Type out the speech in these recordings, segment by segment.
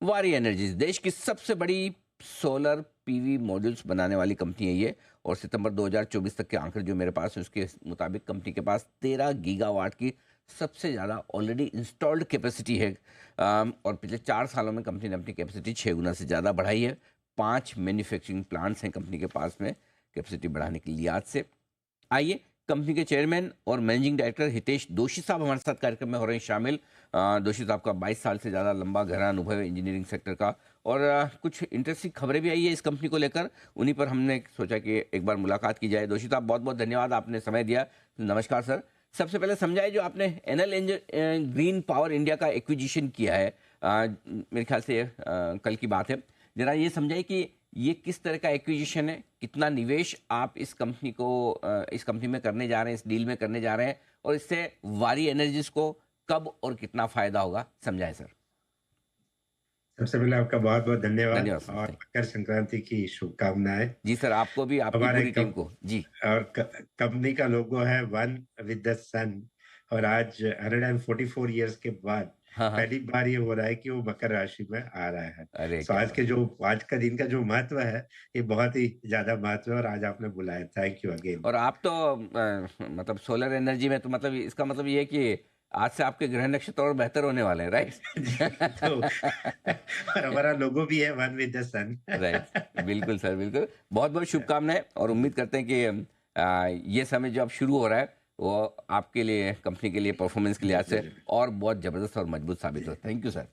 वारी एनर्जीज देश की सबसे बड़ी सोलर पीवी मॉड्यूल्स बनाने वाली कंपनी है ये। और सितंबर 2024 तक के आंकड़े जो मेरे पास है उसके मुताबिक कंपनी के पास 13 गीगावाट की सबसे ज़्यादा ऑलरेडी इंस्टॉल्ड कैपेसिटी है। और पिछले 4 सालों में कंपनी ने अपनी कैपेसिटी 6 गुना से ज़्यादा बढ़ाई है। 5 मैन्युफैक्चरिंग प्लांट्स हैं कंपनी के पास में कैपेसिटी बढ़ाने की लिहाज से। आइए, कंपनी के चेयरमैन और मैनेजिंग डायरेक्टर हितेश दोशी साहब हमारे साथ कार्यक्रम में हो रहे हैं शामिल। दोशी साहब का 22 साल से ज़्यादा लंबा गहरा अनुभव है इंजीनियरिंग सेक्टर का। और कुछ इंटरेस्टिंग खबरें भी आई है इस कंपनी को लेकर, उन्हीं पर हमने सोचा कि एक बार मुलाकात की जाए। दोशी साहब, बहुत बहुत धन्यवाद, आपने समय दिया। नमस्कार सर। सबसे पहले समझाइए, जो आपने एनएल ग्रीन पावर इंडिया का एक्विजिशन किया है, मेरे ख्याल से कल की बात है, जरा ये समझाइए कि ये किस तरह का एक्विजिशन है, कितना निवेश आप इस कंपनी में करने जा रहे हैं, इस डील में करने जा रहे हैं, और इससे वारी एनर्जीज को कब और कितना फायदा होगा, समझाएं सर। सबसे पहले आपका बहुत बहुत धन्यवाद धन्यवाद सर। और थैंक मकर संक्रांति की शुभकामनाएं। जी सर, आपको भी, आपकी हमारे पूरी टीम कम को जी। और कंपनी का लोगो है वन विद द सन। और आज 144 इयर्स के बाद हाँ हाँ। पहली बार ये हो रहा है कि वो मकर राशि में आ रहा है। अरे सो क्या बात। आज का दिन का जो महत्व है, ये बहुत ही ज्यादा महत्व है और आज आपने बुलाया, थैंक यू अगेन। और आप तो मतलब सोलर एनर्जी में, तो मतलब इसका मतलब ये है कि आज से आपके ग्रह नक्षत्र और बेहतर होने वाले हैं, जी, तो राइट? और हमारा लोगो भी है one with the sun. Right. बिल्कुल सर, बिल्कुल। बहुत बहुत शुभकामनाएं, और उम्मीद करते हैं कि ये समय जो अब शुरू हो रहा है वो आपके लिए, कंपनी के लिए, परफॉर्मेंस के लिहाज से और बहुत ज़बरदस्त और मजबूत साबित हो। Thank you sir.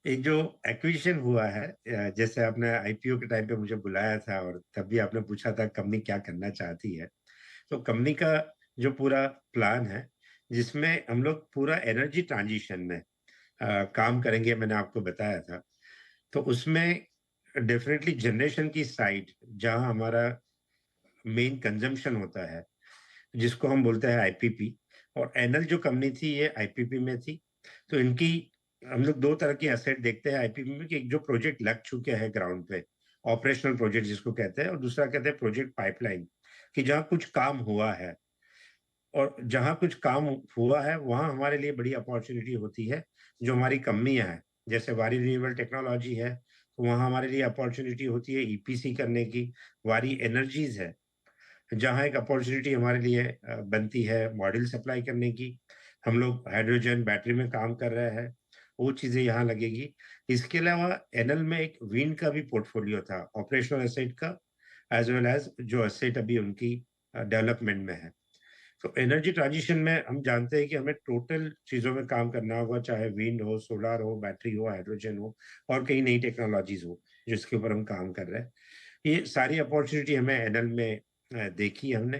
एक जो एक्विजिशन हुआ है, जैसे आपने आईपीओ के टाइम पे मुझे बुलाया था और तब भी आपने पूछा था कंपनी क्या करना चाहती है। तो कंपनी का जो पूरा प्लान है, जिसमें हम लोग पूरा एनर्जी ट्रांजिशन में काम करेंगे, मैंने आपको बताया था। तो उसमें डेफिनेटली जनरेशन की साइड, जहां हमारा मेन कंजम्पशन होता है, जिसको हम बोलते हैं आईपीपी। और एनएल जो कंपनी थी ये आईपीपी में थी। तो इनकी हम लोग दो तरह की एसेट देखते हैं आईपीपी में, कि एक जो प्रोजेक्ट लग चुके हैं ग्राउंड पे, ऑपरेशनल प्रोजेक्ट जिसको कहते हैं, और दूसरा कहते हैं प्रोजेक्ट पाइपलाइन, कि जहाँ कुछ काम हुआ है। और जहाँ कुछ काम हुआ है वहाँ हमारे लिए बड़ी अपॉर्चुनिटी होती है। जो हमारी कंपनियां हैं, जैसे वारी रिन्यूएबल टेक्नोलॉजी है, तो वहाँ हमारे लिए अपॉर्चुनिटी होती है ईपीसी करने की। वारी एनर्जीज है, जहाँ एक अपॉर्चुनिटी हमारे लिए बनती है मॉड्यूल सप्लाई करने की। हम लोग हाइड्रोजन बैटरी में काम कर रहे हैं, वो चीजें यहाँ लगेगी। इसके अलावा एनएल में एक विंड का भी पोर्टफोलियो था, ऑपरेशनल एसेट का, एज वेल एज जो एसेट अभी उनकी डेवलपमेंट में है। तो एनर्जी ट्रांजिशन में हम जानते हैं कि हमें टोटल चीजों में काम करना होगा, चाहे विंड हो, सोलर हो, बैटरी हो, हाइड्रोजन हो, और कई नई टेक्नोलॉजीज हो जिसके ऊपर हम काम कर रहे हैं। ये सारी अपॉर्चुनिटी हमें एनएल में देखी हमने,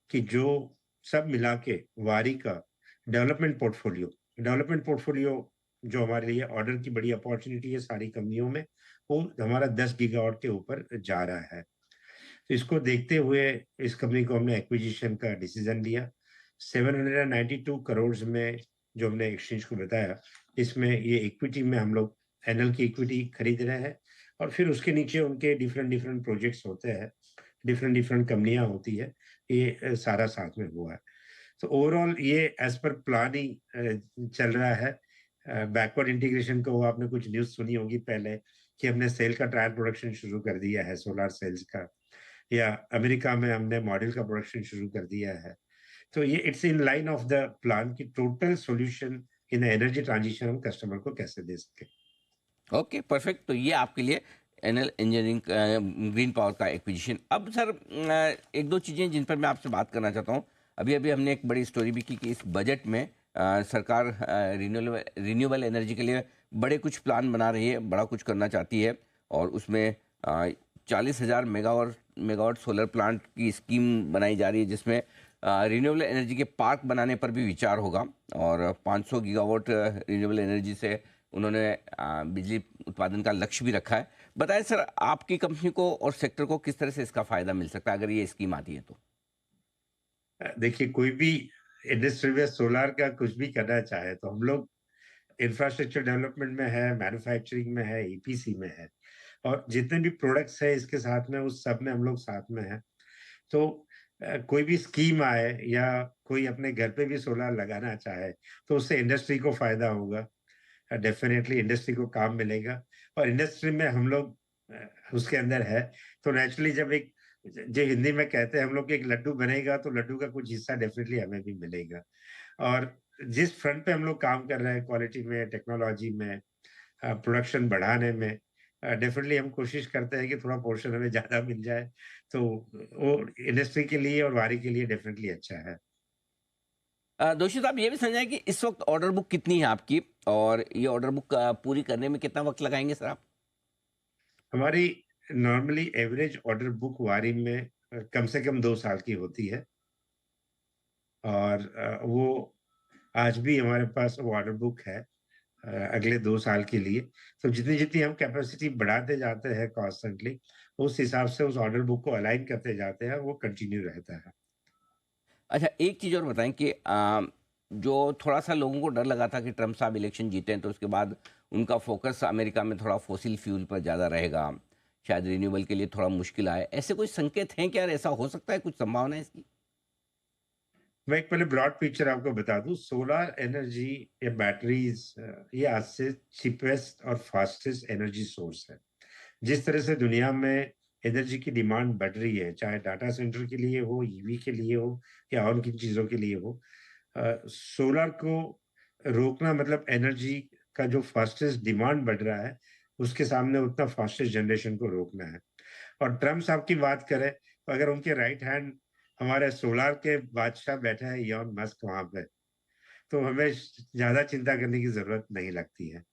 कि जो सब मिला के वारी का डेवलपमेंट पोर्टफोलियो जो हमारे लिए ऑर्डर की बड़ी अपॉर्चुनिटी है सारी कंपनियों में, वो हमारा 10 गीगावाट के ऊपर जा रहा है। तो इसको देखते हुए इस कंपनी को हमने एक्विजिशन का डिसीजन लिया। 792 करोड़ में, जो हमने एक्सचेंज को बताया, इसमें ये इक्विटी में हम लोग एनएल की इक्विटी खरीद रहे हैं। और फिर उसके नीचे उनके डिफरेंट डिफरेंट प्रोजेक्ट्स होते हैं, डिफरेंट डिफरेंट कंपनियां होती है। ये सारा साथ में हुआ है। तो ओवरऑल ये एज पर प्लान ही चल रहा है। बैकवर्ड इंटीग्रेशन को आपने कुछ न्यूज सुनी होगी पहले, कि हमने सेल का ट्रायल प्रोडक्शन शुरू कर दिया है, सोलर सेल्स का। या अमेरिका में हमने मॉडल का प्रोडक्शन शुरू कर दिया है। तो ये it's in line of the plan की total solution in energy transition हम कस्टमर को कैसे दे सके। Okay, perfect. तो ये आपके लिए एनएल इंजीनियरिंग ग्रीन पावर का एक्विजिशन। अब सर, एक दो चीज़ें जिन पर मैं आपसे बात करना चाहता हूँ। अभी अभी हमने एक बड़ी स्टोरी भी की कि इस बजट में सरकार रिन्यूएबल एनर्जी के लिए बड़े कुछ प्लान बना रही है, बड़ा कुछ करना चाहती है। और उसमें 40,000 मेगावाट सोलर प्लांट की स्कीम बनाई जा रही है, जिसमें रिन्यूएबल एनर्जी के पार्क बनाने पर भी विचार होगा। और 500 गीगावाट रिन्यूएबल एनर्जी से उन्होंने बिजली उत्पादन का लक्ष्य भी रखा है। बताएं सर, आपकी कंपनी को और सेक्टर को किस तरह से इसका फायदा मिल सकता है अगर ये स्कीम आती है तो? देखिए, कोई भी इंडस्ट्री में सोलर का कुछ भी करना चाहे तो हम लोग इंफ्रास्ट्रक्चर डेवलपमेंट में है, मैन्युफैक्चरिंग में है, ईपीसी में है, और जितने भी प्रोडक्ट्स है इसके साथ में, उस सब में हम लोग साथ में है। तो कोई भी स्कीम आए या कोई अपने घर पे भी सोलर लगाना चाहे, तो उससे इंडस्ट्री को फायदा होगा। डेफ़िनेटली इंडस्ट्री को काम मिलेगा और इंडस्ट्री में हम लोग उसके अंदर है, तो नेचुरली जब एक जो हिंदी में कहते हैं हम लोग कि एक लड्डू बनेगा, तो लड्डू का कुछ हिस्सा डेफ़िनेटली हमें भी मिलेगा। और जिस फ्रंट पे हम लोग काम कर रहे हैं क्वालिटी में, टेक्नोलॉजी में, प्रोडक्शन बढ़ाने में, डेफ़िनेटली हम कोशिश करते हैं कि थोड़ा पोर्शन हमें ज़्यादा मिल जाए, तो वो इंडस्ट्री के लिए और वारी के लिए डेफ़िनेटली अच्छा है। दोषी साहब ये भी समझाएं कि इस वक्त ऑर्डर बुक कितनी है आपकी और ये ऑर्डर बुक पूरी करने में कितना वक्त लगाएंगे सर आप? हमारी नॉर्मली एवरेज ऑर्डर बुक वारी में कम से कम 2 साल की होती है और वो आज भी हमारे पास वो ऑर्डर बुक है अगले 2 साल के लिए। तो जितनी-जितनी हम कैपेसिटी बढ़ाते जाते हैं कॉन्स्टेंटली, उस हिसाब से उस ऑर्डर बुक को अलाइन करते जाते हैं, वो कंटिन्यू रहता है। अच्छा, एक चीज़ और बताएं कि जो थोड़ा-सा लोगों को डर लगा था कि ट्रम्प साहब इलेक्शन जीते हैं, तो उसके बाद उनका फ़ोकस अमेरिका में थोड़ा फ़ॉसिल फ्यूल पर ज़्यादा रहेगा, शायद रिन्यूएबल के लिए थोड़ा मुश्किल आए। ऐसे कोई संकेत हैं क्या यार, ऐसा हो सकता है, कुछ संभावना है इसकी? मैं एक पहले ब्रॉड पिक्चर आपको बता दूँ, सोलर एनर्जी या बैटरीज़ ये आज से चीपेस्ट और फास्टेस्ट एनर्जी सोर्स है। जिस तरह से दुनिया में एनर्जी की डिमांड बढ़ रही है, चाहे डाटा सेंटर के लिए हो, ईवी के लिए हो या और किन चीज़ों के लिए हो, सोलर को रोकना मतलब एनर्जी का जो फास्टेस्ट डिमांड बढ़ रहा है, उसके सामने उतना फास्टेस्ट जनरेशन को रोकना है। और ट्रम्प साहब की बात करें, तो अगर उनके राइट हैंड हमारे सोलर के बादशाह बैठे हैं इलॉन मस्क वहाँ पे, तो हमें ज़्यादा चिंता करने की ज़रूरत नहीं लगती है।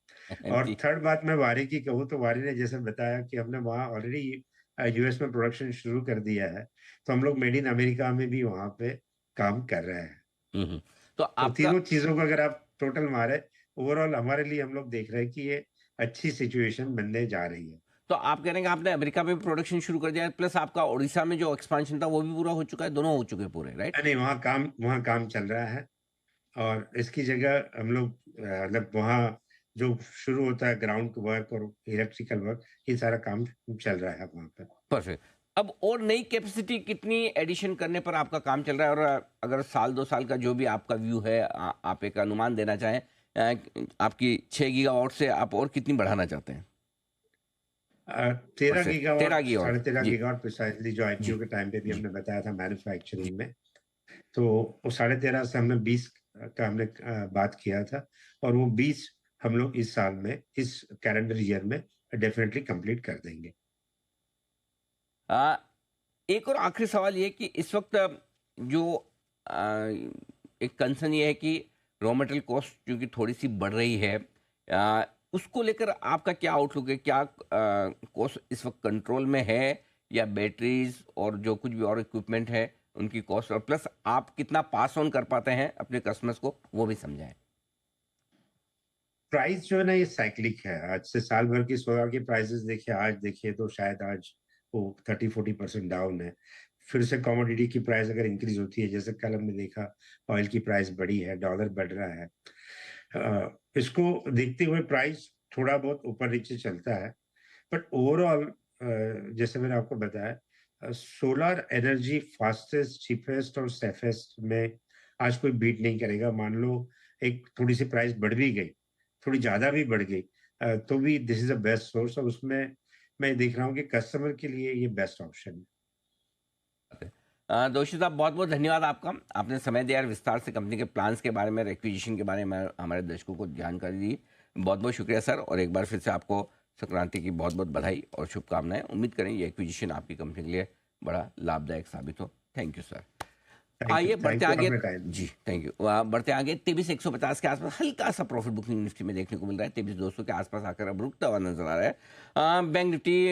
और जी। थर्ड बात मैं वारी की कहूँ तो वारी ने जैसे बताया कि हमने वहाँ ऑलरेडी यूएस में प्रोडक्शन शुरू कर दिया है, तो हम लोग मेड इन अमेरिका में भी वहाँ पे काम कर रहे हैं। हुँ, हुँ। तो तो आपका तीनों चीज़ों को अगर आप टोटल मारे, ओवरऑल हमारे लिए हम लोग देख रहे हैं कि ये अच्छी सिचुएशन बनने जा रही है। तो आप कह रहे हैं कि आपने अमेरिका में भी प्रोडक्शन शुरू कर दिया है, प्लस आपका ओडिशा में जो एक्सपांशन था, वो भी पूरा हो चुका है, दोनों हो चुके हैं पूरे, राइट? नहीं, वहाँ काम चल रहा है और इसकी जगह हम लोग मतलब वहाँ जो शुरू होता है ग्राउंड वर्क और इलेक्ट्रिकल वर्क, ये सारा काम चल रहा है वहाँ पे। परफेक्ट। अब और नई कैपेसिटी कितनी एडिशन करने पर आपका काम चल रहा है? और अगर साल 2 साल का जो भी आपका व्यू है, आप एक अनुमान देना चाहें, आपकी 6 गीगावाट से आप और कितनी बढ़ाना चाहते हैं? 13 परफेक्ट, 13 गीगावाट, गीगावाट। साढ़े 13 जी, गीगावाट प्रिसाइज़ली जो जी, आईपीओ के टाइम पे भी जी। हमने बताया था मैन्युफैक्चरिंग में, तो वो 13.5 से हमने 20 का हमने बात किया था और वो 20 हम लोग इस साल में, इस कैलेंडर ईयर में डेफ़िनिटली कंप्लीट कर देंगे। अ, एक और आखिरी सवाल ये कि इस वक़्त जो एक कंसर्न ये है कि रॉ मटेरियल कॉस्ट क्योंकि थोड़ी-सी बढ़ रही है, उसको लेकर आपका क्या आउटलुक है? क्या कॉस्ट इस वक़्त कंट्रोल में है या बैटरीज़ और जो कुछ भी और इक्विपमेंट है, उनकी कॉस्ट और प्लस आप कितना पास ऑन कर पाते हैं अपने कस्टमर्स को, वो भी समझाएँ? प्राइस जो है ना ये साइक्लिक है। आज से साल भर की सोया की प्राइसेज़ देखिए, आज देखिए तो शायद आज वो 30-40% डाउन है। फिर से कमोडिटी की प्राइस अगर इंक्रीज़ होती है, जैसे कल हमने देखा ऑयल की प्राइस बढ़ी है, डॉलर बढ़ रहा है। इसको देखते हुए प्राइस थोड़ा बहुत ऊपर-नीचे चलता है। बट ओवरऑल जैसे मैंने आपको बताया सोलर एनर्जी फास्टेस्ट, चीपेस्ट और सेफेस्ट में आज कोई बीट नहीं करेगा। मान लो एक थोड़ी-सी प्राइस बढ़ भी गई, थोड़ी ज़्यादा भी बढ़ गई तो भी this is the best source और उसमें मैं देख रहा हूँ कि कस्टमर के लिए ये बेस्ट ऑप्शन है। दोषी साहब, बहुत-बहुत धन्यवाद आपका। आपने समय दिया और विस्तार से कंपनी के प्लान्स के बारे में, एक्विजिशन के बारे में हमारे दर्शकों को जानकारी दी। बहुत-बहुत शुक्रिया सर, और एक बार फिर से आपको संक्रांति की बहुत-बहुत बधाई और शुभकामनाएँ। उम्मीद करें ये एक्विजिशन आपकी कंपनी के लिए बड़ा लाभदायक साबित हो। Thank you sir. आइए बढ़ते थैंक यू आगे। आपने टाइम जी, थैंक यू। बढ़ते आगे 23,150 के आसपास हल्का-सा प्रॉफिट बुकिंग निफ्टी में देखने को मिल रहा है। 23,200 के आसपास आकर अब रुकता हुआ नज़र आ रहा है। Bank Nifty